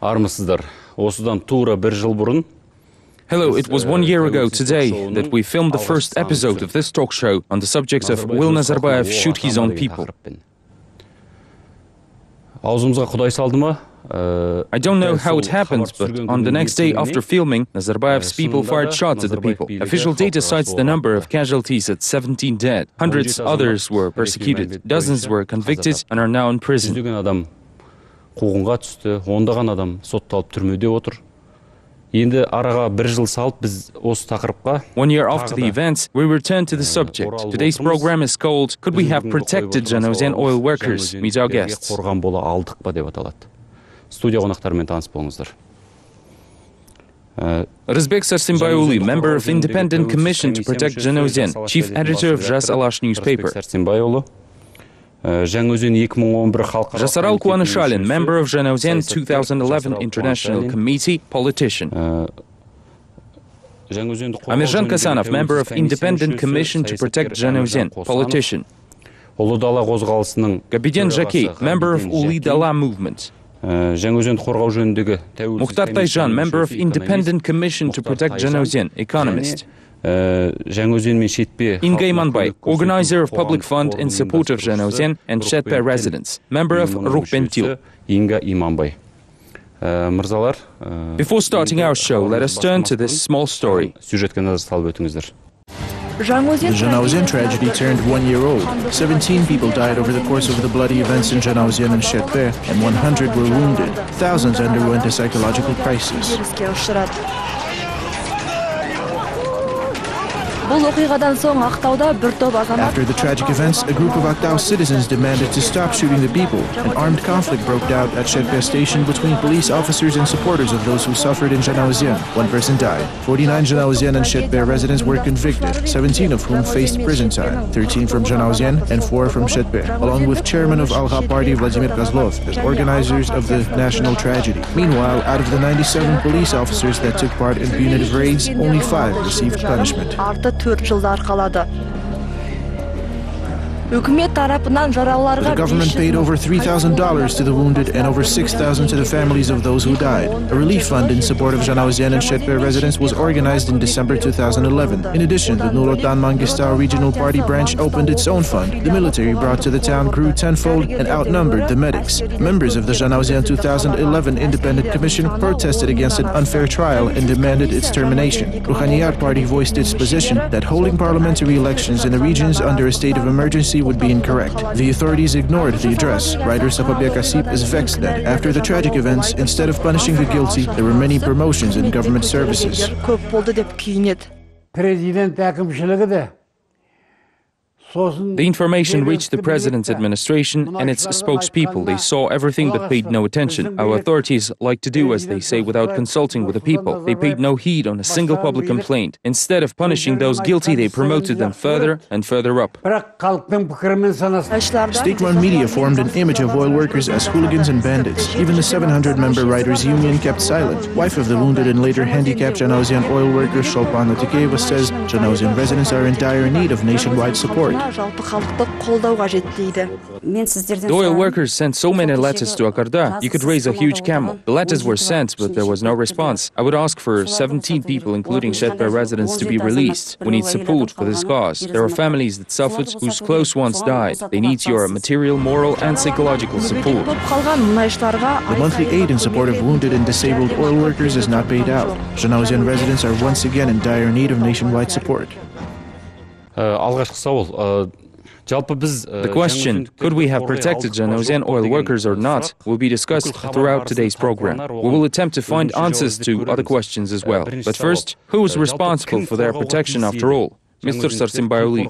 Армысыздар. Осыдан тура бір жыл бұрын Hello, it was 1 year ago today that we filmed the first episode of this talk show on the subject of Will Nazarbayev shoot his own people. Аузымызға Құдай салды ма? I don't know how it happened, but on the next day after filming, Nazarbayev's people fired shots at the people. Official data cites the number of casualties at 17 dead. Hundreds others were persecuted. Dozens were convicted and are now in prison. Адам қуғынға түсті, ондаған адам сотталып түрмеде отыр. Енді араға бір жыл салып біз осы тақырыпқа 1 year after the events, we returned to the subject. Today's program is called "Could we have protected Zhanaozen oil workers?" Meet our guests. Қорған бола алдық па деп аталады. Студия қонақтарымен таныс болыңыздар. Rızbek Sarsimbayoglu, member of Independent Commission to Protect Zhanaozen, chief editor of Жас Алаш newspaper. Sarsimbayoglu, Zhanaozen 2011 халқы. Жасарал Куанышалин, member of Zhanaozen 2011 International Committee, politician. Amirjan Kasanov, member of Independent Commission to Protect Zhanaozen, politician. Ұлы дала қозғалысының Gabidyan Jacquet, member of Uli Dala movement. Zhanaozenді қорғау жөніндегі Mukhtar Tayjan, member of Independent Commission to Protect Zhanaozen, economist. Zhanaozen мен Шетпе Inga Imanbay, organizer of public fund in support of Zhanaozen and Shetpe residents, member of Ruhbentil. Inga Imanbay. Мырзалар, Before starting our show, let us turn to this small story. сюжетке назар салып өтіңіздер. The Zhanaozen tragedy turned 1 year old. 17 people died over the course of the bloody events in Zhanaozen and Shetpe, and 100 were wounded. Thousands underwent a psychological crisis. After the tragic events, a group of Aktau citizens demanded to stop shooting the people. An armed conflict broke out at Shetpe station between police officers and supporters of those who suffered in Zhanaozen. One person died. 49 Zhanaozen and Shetpe residents were convicted, 17 of whom faced prison time, 13 from Zhanaozen and 4 from Shetpe, along with chairman of Alha Party Vladimir Kozlov as organizers of the national tragedy. Meanwhile, out of the 97 police officers that took part in punitive raids, only 5 received punishment. The government paid over $3,000 to the wounded and over $6,000 to the families of those who died. A relief fund in support of Zhanaozen and Shetpe residents was organized in December 2011. In addition, the Nurotan Mangistau regional party branch opened its own fund. The military brought to the town grew tenfold and outnumbered the medics. Members of the Zhanaozen 2011 Independent Commission protested against an unfair trial and demanded its termination. Ruhaniyat party voiced its position that holding parliamentary elections in the regions under a state of emergency would be incorrect. The authorities ignored the address. Writer Sapabek Asip is vexed that after the tragic events, instead of punishing the guilty, there were many promotions in government services. The information reached the president's administration and its spokespeople. They saw everything but paid no attention. Our authorities like to do as they say without consulting with the people. They paid no heed on a single public complaint. Instead of punishing those guilty, they promoted them further and further up. State-run media formed an image of oil workers as hooligans and bandits. Even the 700-member Writers' Union kept silent. Wife of the wounded and later handicapped Zhanaozen oil worker Shulpan Latikeva says Zhanaozen residents are in dire need of nationwide support. The oil workers sent so many letters to Akarda, you could raise a huge camel. The letters were sent, but there was no response. I would ask for 17 people, including Shetpe residents, to be released. We need support for this cause. There are families that suffered, whose close ones died. They need your material, moral, and psychological support. The monthly aid in support of wounded and disabled oil workers is not paid out. Zhanaozen residents are once again in dire need of nationwide support. Алғашқы сауал. The question, could we have protected Zhanaozen oil workers or not, will be discussed throughout today's program. We will attempt to find answers to other questions as well. But first, who is responsible for their protection after all? Mr. Sarsimbayoglu.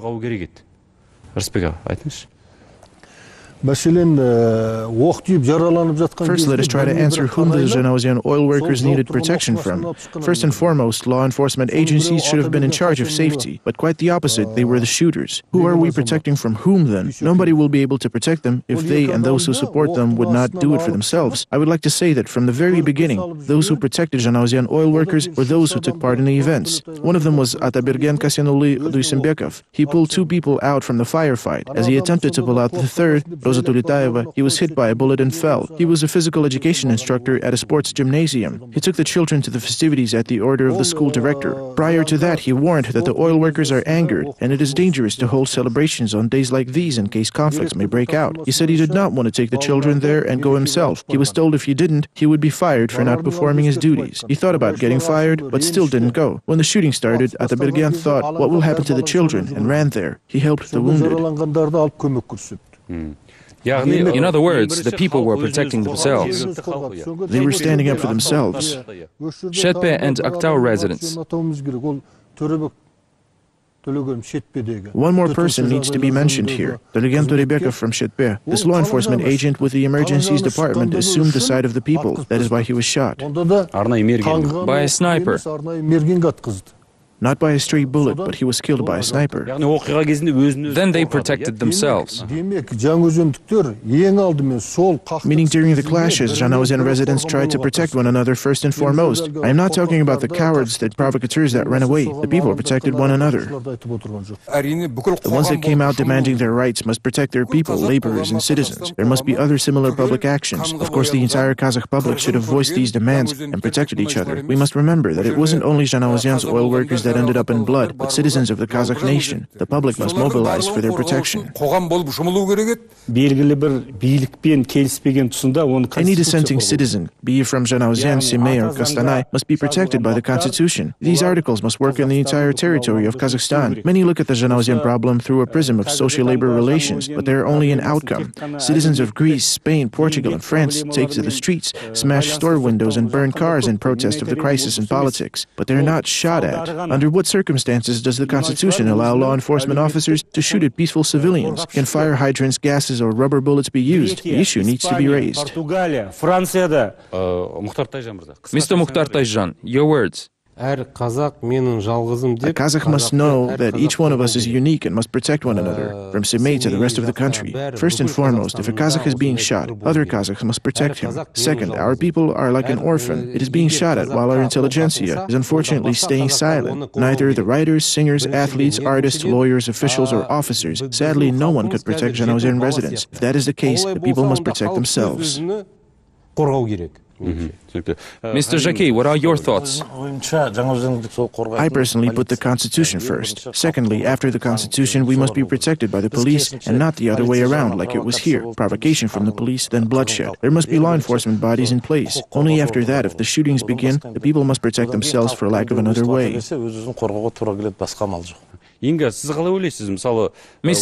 First, let us try to answer whom the Zhanaozen oil workers needed protection from. First and foremost, law enforcement agencies should have been in charge of safety, but quite the opposite, they were the shooters. Who are we protecting from whom then? Nobody will be able to protect them if they and those who support them would not do it for themselves. I would like to say that from the very beginning, those who protected Zhanaozen oil workers were those who took part in the events. One of them was Atabirgen Kasinuli Duisenbekov. He pulled 2 people out from the firefight. As he attempted to pull out the third, Rosa Tulitaeva, he was hit by a bullet and fell. He was a physical education instructor at a sports gymnasium. He took the children to the festivities at the order of the school director. Prior to that, he warned that the oil workers are angered, and it is dangerous to hold celebrations on days like these in case conflicts may break out. He said he did not want to take the children there and go himself. He was told if he didn't, he would be fired for not performing his duties. He thought about getting fired, but still didn't go. When the shooting started, Atabirgan thought, what will happen to the children, and ran there. He helped the wounded. In other words, the people were protecting themselves. They were standing up for themselves. Shetpe and Aktau residents. One more person needs to be mentioned here. Tolegen Torebekov from Shetpe. This law enforcement agent with the emergencies department assumed the side of the people. That is why he was shot. By a sniper. Not by a stray bullet, but he was killed by a sniper. Then they protected themselves. Meaning during the clashes, Zhanaozen residents tried to protect one another first and foremost. I am not talking about the cowards, the provocateurs that ran away. The people protected one another. The ones that came out demanding their rights must protect their people, laborers and citizens. There must be other similar public actions. Of course, the entire Kazakh public should have voiced these demands and protected each other. We must remember that it wasn't only Zhanaozen's oil workers that ended up in blood, but citizens of the Kazakh nation. The public must mobilize for their protection. Any dissenting citizen, be it from Zhanaozen, Semey, or Kostanay, must be protected by the constitution. These articles must work in the entire territory of Kazakhstan. Many look at the Zhanaozen problem through a prism of social-labor relations, but they are only an outcome. Citizens of Greece, Spain, Portugal, and France take to the streets, smash store windows, and burn cars in protest of the crisis in politics. But they are not shot at. Under what circumstances does the Constitution allow law enforcement officers to shoot at peaceful civilians? Can fire hydrants, gases, or rubber bullets be used? The issue needs to be raised. Mr. Mukhtar Tayjan, your words. A Kazakh must know that each one of us is unique and must protect one another, from Semey to the rest of the country. First and foremost, if a Kazakh is being shot, other Kazakhs must protect him. Second, our people are like an orphan. It is being shot at while our intelligentsia is unfortunately staying silent. Neither the writers, singers, athletes, artists, lawyers, officials, or officers. Sadly, no one could protect Zhanaozen residents. If that is the case, the people must protect themselves. Mr. Jacquet, what are your thoughts? I personally put the Constitution first. Secondly, after the Constitution, we must be protected by the police and not the other way around like it was here. Provocation from the police, then bloodshed. There must be law enforcement bodies in place. Only after that, if the shootings begin, the people must protect themselves for lack of another way. Miss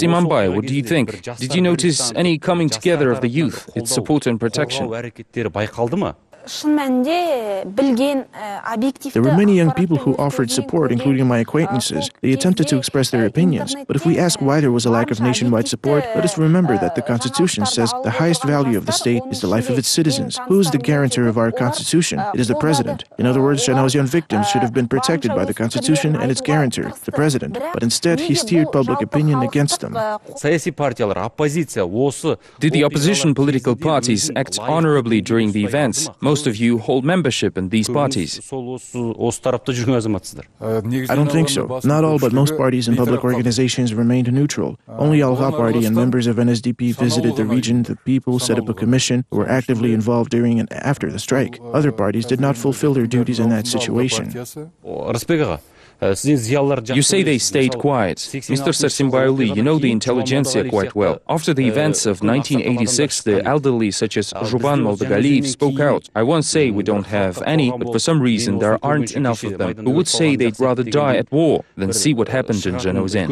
Imambai, what do you think? Did you notice any coming together of the youth, its support and protection? There were many young people who offered support, including my acquaintances. They attempted to express their opinions. But if we ask why there was a lack of nationwide support, let us remember that the Constitution says the highest value of the state is the life of its citizens. Who is the guarantor of our Constitution? It is the President. In other words, Zhanaozen victims should have been protected by the Constitution and its guarantor, the President. But instead, he steered public opinion against them. Did the opposition political parties act honorably during the events? Most of you hold membership in these parties. I don't think so. Not all, but most parties and public organizations remained neutral. Only Algha Party and members of NSDP visited the region. The people set up a commission who were actively involved during and after the strike. Other parties did not fulfill their duties in that situation. You say they stayed quiet. Mr. Sarsimbayuli, you know the intelligentsia quite well. After the events of 1986, the elderly, such as Zhuban Moldagaliyev, spoke out. I won't say we don't have any, but for some reason there aren't enough of them who would say they'd rather die at war than see what happened in Zhanaozen.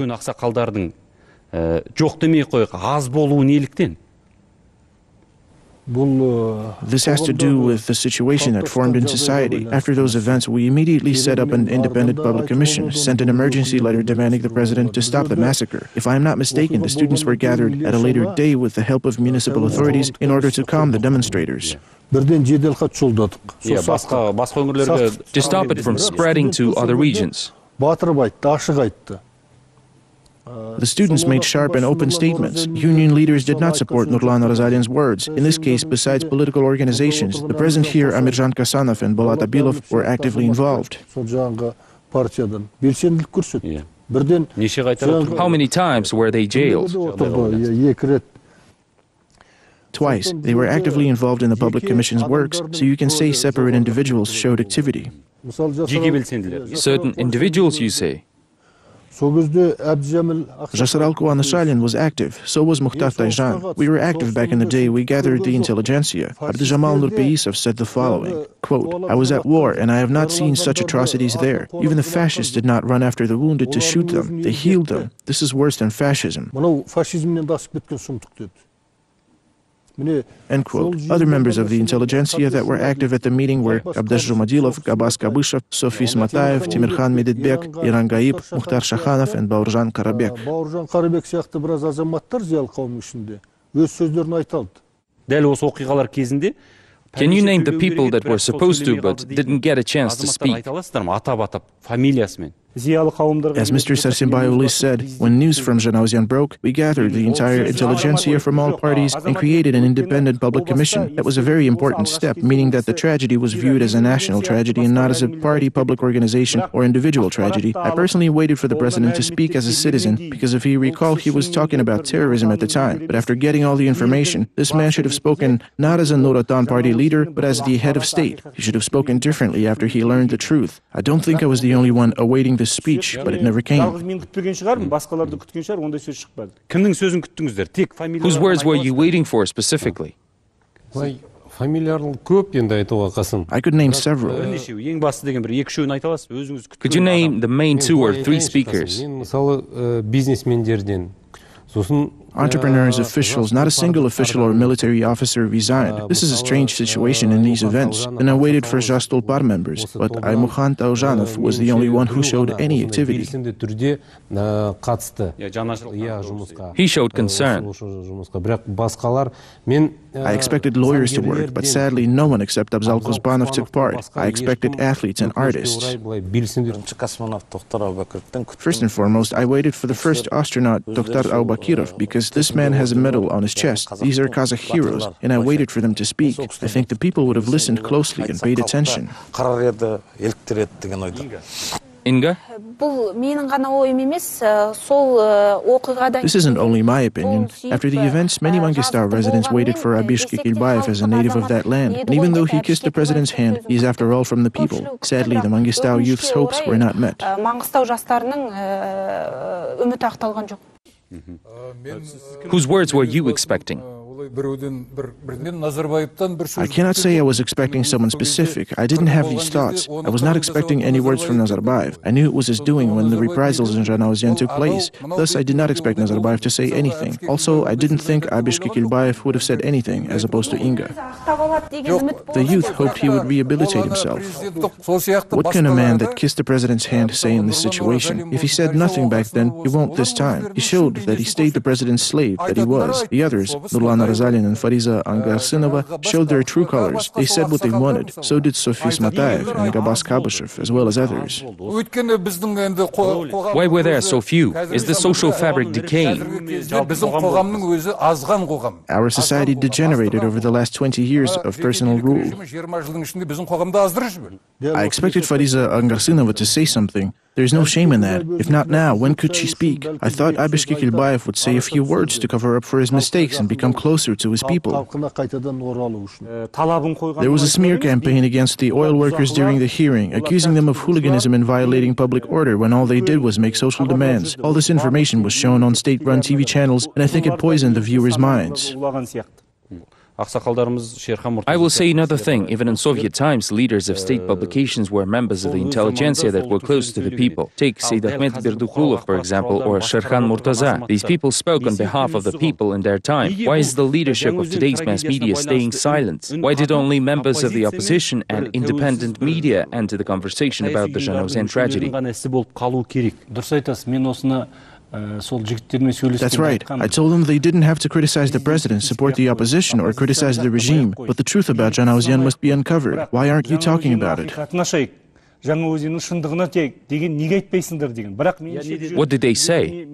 This has to do with the situation that formed in society. After those events, we immediately set up an independent public commission, sent an emergency letter demanding the president to stop the massacre. If I am not mistaken, the students were gathered at a later day with the help of municipal authorities in order to calm the demonstrators. To stop it from spreading to other regions. The students made sharp and open statements. Union leaders did not support Nurlan Razadin's words. In this case, besides political organizations, the present here, Amirjan Kasanov and Bolat Abilov, were actively involved. How many times were they jailed? twice. They were actively involved in the public commission's works, so you can say separate individuals showed activity. Certain individuals, you say? Жасар Алкуанышалин was active, so was Mukhtar Tayjan. We were active back in the day, we gathered the intelligentsia. Abdujamal Nurpeisov said the following, quote, I was at war and I have not seen such atrocities there. Even the fascists did not run after the wounded to shoot them. They healed them. This is worse than fascism. End quote. Other members of the intelligentsia that were active at the meeting were Abdash Jumadilov, Gabas Kabышев, Sofis Mataev, Timirkhan Medetbek, Iran Gaib, Mukhtar Shakhanov, and Baurjan Karabek. Can you name the people that were supposed to but didn't get a chance to speak? As Mr. Sarsimbayoulis said, when news from Zhanaozen broke, we gathered the entire intelligentsia from all parties and created an independent public commission. That was a very important step, meaning that the tragedy was viewed as a national tragedy and not as a party public organization or individual tragedy. I personally waited for the president to speak as a citizen, because if you recall, he was talking about terrorism at the time. But after getting all the information, this man should have spoken not as a Nur-Otan party leader, but as the head of state. He should have spoken differently after he learned the truth. I don't think I was the only one awaiting this speech, but it never came. Whose words were you waiting for specifically? I could name several. Could you name the main 2 or 3 speakers? Entrepreneurs, officials, not a single official or military officer resigned. This is a strange situation in these events. Then I waited for Zhastolpar members, but Aymukhan Tauzhanov was the only one who showed any activity. He showed concern. I expected lawyers to work, but sadly no one except Abzal Kuzbanov took part. I expected athletes and artists. First and foremost, I waited for the first astronaut, Dr. Aubakirov, because this man has a medal on his chest. These are Kazakh heroes, and I waited for them to speak. I think the people would have listened closely and paid attention. Inga? This isn't only my opinion. After the events, many Mangistau residents waited for Abish Kekilbayev as a native of that land. And even though he kissed the president's hand, he is after all from the people. Sadly, the Mangistau youth's hopes were not met. Whose words were you expecting? I cannot say I was expecting someone specific. I didn't have these thoughts. I was not expecting any words from Nazarbayev. I knew it was his doing when the reprisals in Zhanaozen took place. Thus, I did not expect Nazarbayev to say anything. Also, I didn't think Abish Kekilbayev would have said anything, as opposed to Inga. The youth hoped he would rehabilitate himself. What can a man that kissed the president's hand say in this situation? If he said nothing back then, he won't this time. He showed that he stayed the president's slave, that he was. The others, Nurlan Arazalin and Fariza Angarsinova, showed their true colors. They said what they wanted. So did Sofis Mataev and Gabas Kabышев, as well as others. Why were there so few? Is the social fabric decaying? Our society degenerated over the last 20 years of personal rule. I expected Fariza Angarsinova to say something. There's no shame in that. If not now, when could she speak? I thought Abish Kekilbayev would say a few words to cover up for his mistakes and become closer to his people. There was a smear campaign against the oil workers during the hearing, accusing them of hooliganism and violating public order when all they did was make social demands. All this information was shown on state-run TV channels, and I think it poisoned the viewers' minds. I will say another thing. Even in Soviet times, leaders of state publications were members of the intelligentsia that were close to the people. Take Seyyid Ahmed Berdukulov, for example, or Sherkhan Murtaza. These people spoke on behalf of the people in their time. Why is the leadership of today's mass media staying silent? Why did only members of the opposition and independent media enter the conversation about the Zhanaozen tragedy? That's right. I told them they didn't have to criticize the president, support the opposition, or criticize the regime, but the truth about Zhanaozen must be uncovered. Why aren't you talking about it? What did they say?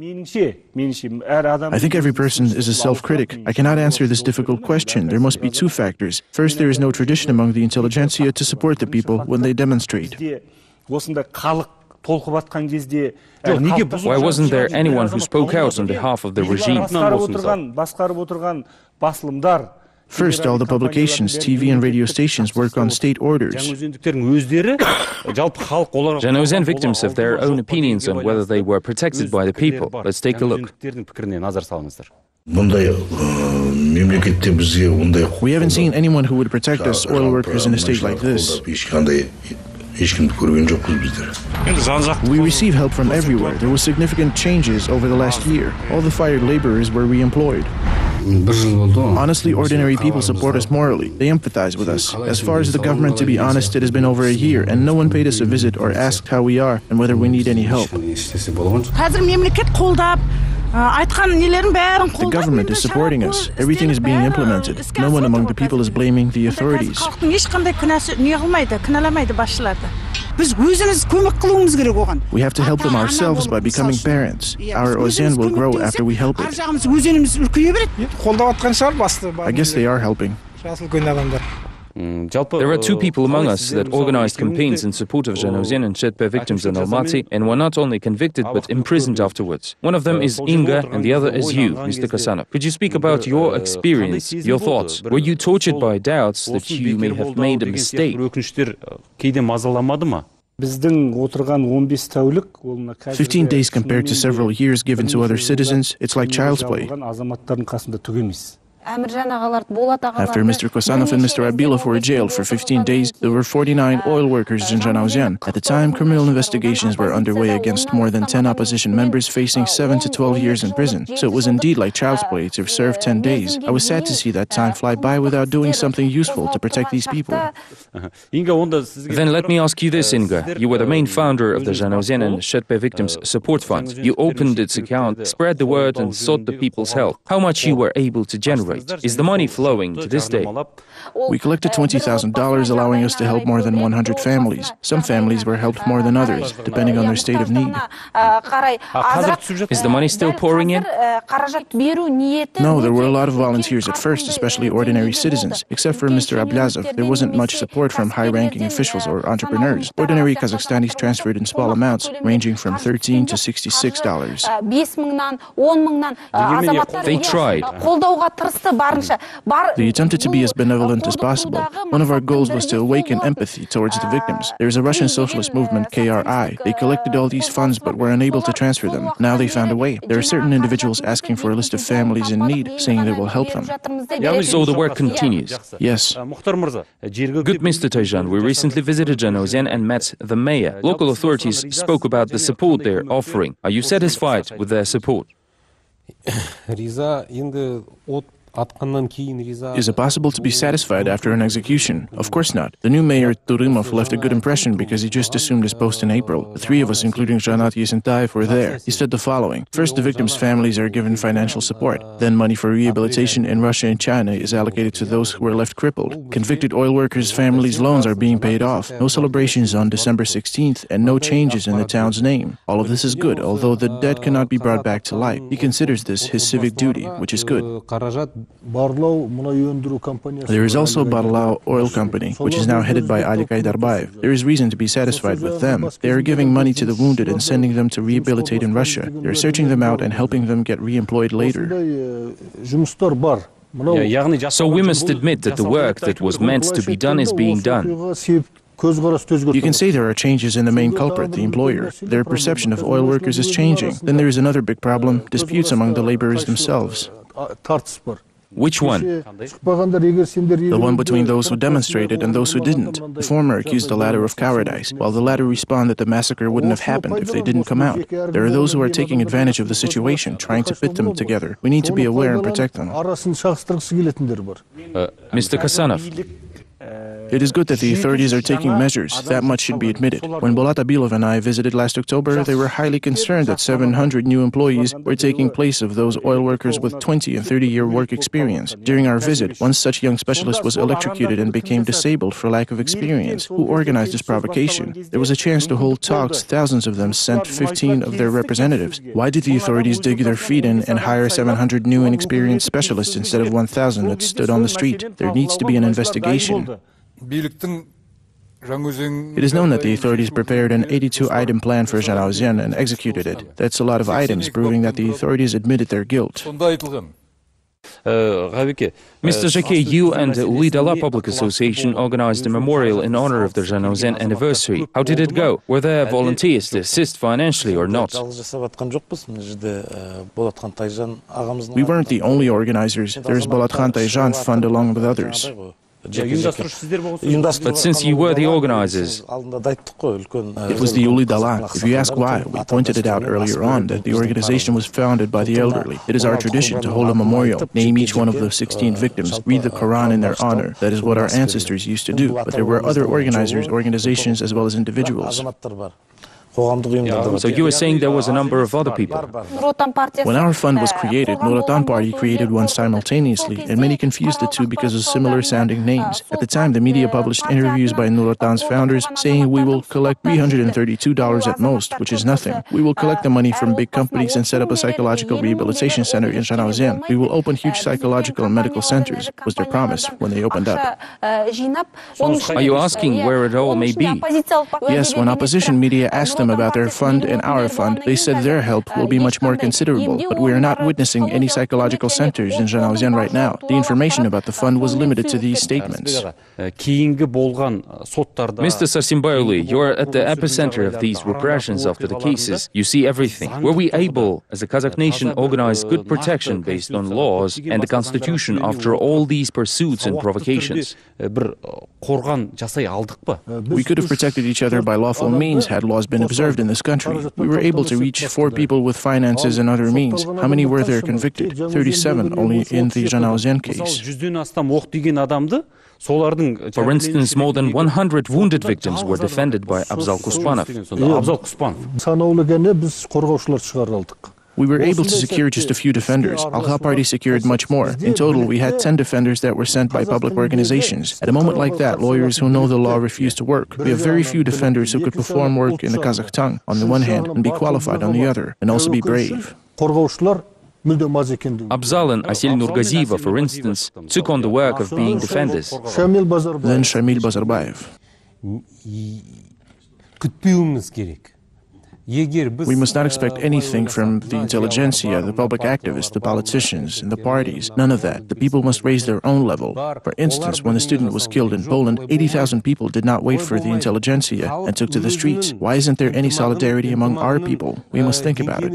I think every person is a self-critic. I cannot answer this difficult question. There must be 2 factors. First, there is no tradition among the intelligentsia to support the people when they demonstrate. Why wasn't there anyone who spoke out on behalf of the regime? First, all the publications, TV and radio stations work on state orders. Zhanaozen victims have their own opinions on whether they were protected by the people. Let's take a look. We haven't seen anyone who would protect us, oil workers, in a state like this. We receive help from everywhere. There were significant changes over the last year. All the fired laborers were re-employed. Honestly, ordinary people support us morally. They empathize with us. As far as the government, to be honest, it has been over a year, and no one paid us a visit or asked how we are and whether we need any help. The government is supporting us. Everything is being implemented. No one among the people is blaming the authorities. We have to help them ourselves by becoming parents. Our Ozen will grow after we help it. I guess they are helping. There are two people among us that organized campaigns in support of Zhanaozen and Shetpe victims in Almaty and were not only convicted but imprisoned afterwards. One of them is Inga and the other is you, Mr. Kasanov. Could you speak about your experience, your thoughts? Were you tortured by doubts that you may have made a mistake? 15 days compared to several years given to other citizens, it's like child's play. After Mr. Kosanov and Mr. Abilov were jailed for 15 days, there were 49 oil workers in Zhanaozen. At the time, criminal investigations were underway against more than 10 opposition members facing 7 to 12 years in prison. So it was indeed like child's play to serve 10 days. I was sad to see that time fly by without doing something useful to protect these people. Then let me ask you this, Inga. You were the main founder of the Zhanaozen and Shetpe Victims Support Fund. You opened its account, spread the word and sought the people's help. How much you were able to generate? Is the money flowing to this day? We collected $20,000, allowing us to help more than 100 families. Some families were helped more than others, depending on their state of need. Is the money still pouring in? No, there were a lot of volunteers at first, especially ordinary citizens. Except for Mr. Ablazov, there wasn't much support from high-ranking officials or entrepreneurs. Ordinary Kazakhstanis transferred in small amounts, ranging from $13 to $66. They tried. They attempted to be as benevolent as possible. One of our goals was to awaken empathy towards the victims. There is a Russian socialist movement, KRI. They collected all these funds but were unable to transfer them. Now they found a way. There are certain individuals asking for a list of families in need, saying they will help them. So the work continues? Yes. Good Mr. Tayjan, we recently visited Zhanaozen and met the mayor. Local authorities spoke about the support they're offering. Are you satisfied with their support? Is it possible to be satisfied after an execution? Of course not. The new mayor, Turymov, left a good impression because he just assumed his post in April. The three of us, including Zhanat Yesentayev, were there. He said the following. First, the victims' families are given financial support. Then money for rehabilitation in Russia and China is allocated to those who were left crippled. Convicted oil workers' families' loans are being paid off. No celebrations on December 16th and no changes in the town's name. All of this is good, although the dead cannot be brought back to life. He considers this his civic duty, which is good. There is also Barlao Oil Company, which is now headed by Ali Kaydarbayev. There is reason to be satisfied with them. They are giving money to the wounded and sending them to rehabilitate in Russia. They are searching them out and helping them get re-employed later. So we must admit that the work that was meant to be done is being done. You can say there are changes in the main culprit, the employer. Their perception of oil workers is changing. Then there is another big problem, disputes among the laborers themselves. Which one? The one between those who demonstrated and those who didn't. The former accused the latter of cowardice, while the latter responded that the massacre wouldn't have happened if they didn't come out. There are those who are taking advantage of the situation, trying to pit them together. We need to be aware and protect them. Mr. Kasanov. It is good that the authorities are taking measures. That much should be admitted. When Bolat Abilov and I visited last October, they were highly concerned that 700 new employees were taking place of those oil workers with 20 and 30-year work experience. During our visit, one such young specialist was electrocuted and became disabled for lack of experience. Who organized this provocation? There was a chance to hold talks. Thousands of them sent 15 of their representatives. Why did the authorities dig their feet in and hire 700 new and experienced specialists instead of 1,000 that stood on the street? There needs to be an investigation. It is known that the authorities prepared an 82-item plan for Zhanaozen and executed it. That's a lot of items, proving that the authorities admitted their guilt. Mr. Jacquet, you and Ulidala Public Association organized a memorial in honor of the Zhanaozen anniversary. How did it go? Were there volunteers to assist financially or not? We weren't the only organizers. There's Bolatхан Tayjan Fund along with others. But since you were the organizers, It was the Ulidala. If you ask why, we pointed it out earlier on that the organization was founded by the elderly. It is our tradition to hold a memorial, name each one of the 16 victims, read the Quran in their honor. That is what our ancestors used to do. But there were other organizers, organizations, as well as individuals. So you were saying there was a number of other people. When our fund was created, Nur Otan Party created one simultaneously, and many confused the two because of similar sounding names. At the time, the media published interviews by Nur Otan's founders saying we will collect $332 at most, which is nothing. We will collect the money from big companies and set up a psychological rehabilitation center in Zhanaozen. We will open huge psychological and medical centers, was their promise when they opened up. Are you asking where it all may be? Yes, when opposition media asked them about their fund and our fund, they said their help will be much more considerable, but we are not witnessing any psychological centers in Zhanaozen right now. The information about the fund was limited to these statements. Mr. Sarsimbayuli, you are at the epicenter of these repressions after the cases. You see everything. Were we able, as a Kazakh nation, organize good protection based on laws and the constitution after all these pursuits and provocations? We could have protected each other by lawful means had laws been observed in this country. We were able to reach 4 people with finances and other means. How many were there convicted? 37 only in the Zhanaozen case. For instance, more than 100 wounded victims were defended by Abzal Kuspanov. We were able to secure just a few defenders. Al-Kha Party secured much more. In total, we had 10 defenders that were sent by public organizations. At a moment like that, lawyers who know the law refuse to work. We have very few defenders who could perform work in the Kazakh tongue, on the one hand, and be qualified on the other, and also be brave. Abzal and Asil Nurgazieva, for instance, took on the work of being defenders. Then Shamil Bazarbayev. We must not expect anything from the intelligentsia, the public activists, the politicians, and the parties. None of that. The people must raise their own level. For instance, when the student was killed in Poland, 80,000 people did not wait for the intelligentsia and took to the streets. Why isn't there any solidarity among our people? We must think about it.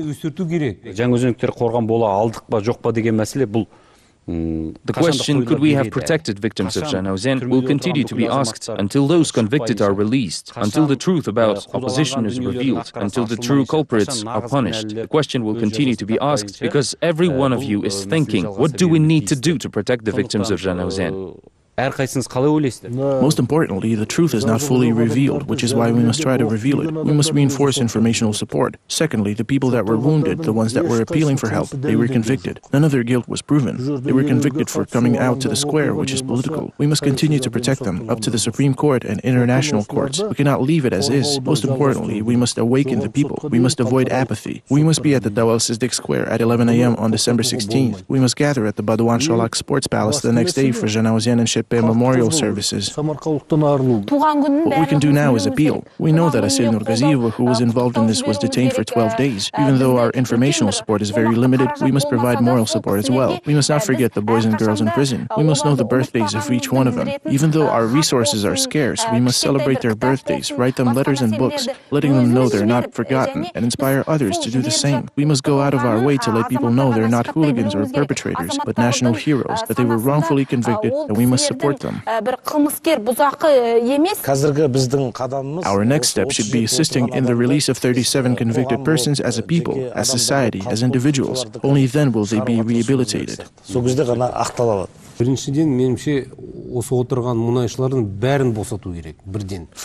The question, could we have protected victims of Zhanaozen, will continue to be asked until those convicted are released, until the truth about opposition is revealed, until the true culprits are punished. The question will continue to be asked because every one of you is thinking, what do we need to do to protect the victims of Zhanaozen? Most importantly, the truth is not fully revealed, which is why we must try to reveal it. We must reinforce informational support. Secondly, the people that were wounded, the ones that were appealing for help, they were convicted. None of their guilt was proven. They were convicted for coming out to the square, which is political. We must continue to protect them, up to the Supreme Court and international courts. We cannot leave it as is. Most importantly, we must awaken the people. We must avoid apathy. We must be at the Dawal Sizdik Square at 11 a.m. on December 16th. We must gather at the Badouan Sholak Sports Palace the next day for Zhanaozen and Shetpe memorial services. What we can do now is appeal. We know that Asil Nurgazieva, who was involved in this, was detained for 12 days. Even though our informational support is very limited, we must provide moral support as well. We must not forget the boys and girls in prison. We must know the birthdays of each one of them. Even though our resources are scarce, we must celebrate their birthdays, write them letters and books, letting them know they're not forgotten, and inspire others to do the same. We must go out of our way to let people know they're not hooligans or perpetrators, but national heroes, that they were wrongfully convicted, and we must support them. Our next step should be assisting in the release of 37 convicted persons as a people, as society, as individuals. Only then will they be rehabilitated.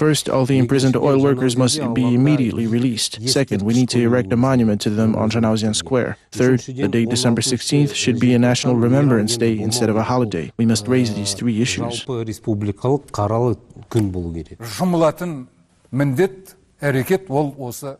First, all the imprisoned oil workers must be immediately released. Second, we need to erect a monument to them on Zhanaozen Square. Third, the date December 16th should be a national remembrance day instead of a holiday. We must raise these 3 issues.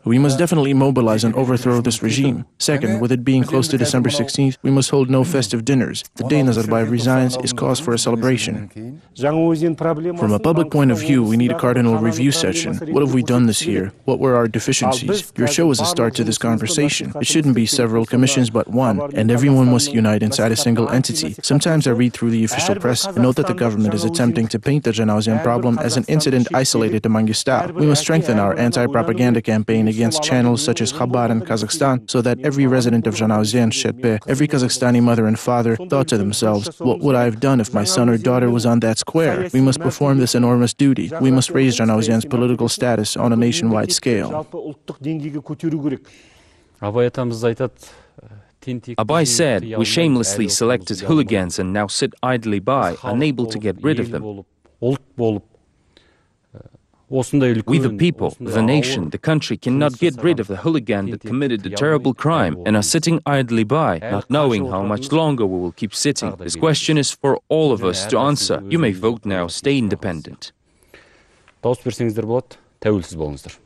We must definitely mobilize and overthrow this regime. Second, with it being close to December 16th, we must hold no festive dinners. The day Nazarbayev resigns is cause for a celebration. From a public point of view, we need a cardinal review session. What have we done this year? What were our deficiencies? Your show is a start to this conversation. It shouldn't be several commissions but one, and everyone must unite inside a single entity. Sometimes I read through the official press and note that the government is attempting to paint the Zhanaozen problem as an incident isolated to Mangistau. We must strengthen our anti-propaganda campaign against channels such as Khabar in Kazakhstan, so that every resident of Zhanaozen, Shetpe, every Kazakhstani mother and father thought to themselves, what would I have done if my son or daughter was on that square? We must perform this enormous duty. We must raise Zhanaozen's political status on a nationwide scale. Abai said, we shamelessly selected hooligans and now sit idly by, unable to get rid of them. We the people, the nation, the country cannot get rid of the hooligan that committed the terrible crime and are sitting idly by, not knowing how much longer we will keep sitting. This question is for all of us to answer. You may vote now, stay independent. Дауыс берсеңіздер болады, тәуелсіз болыңыздар.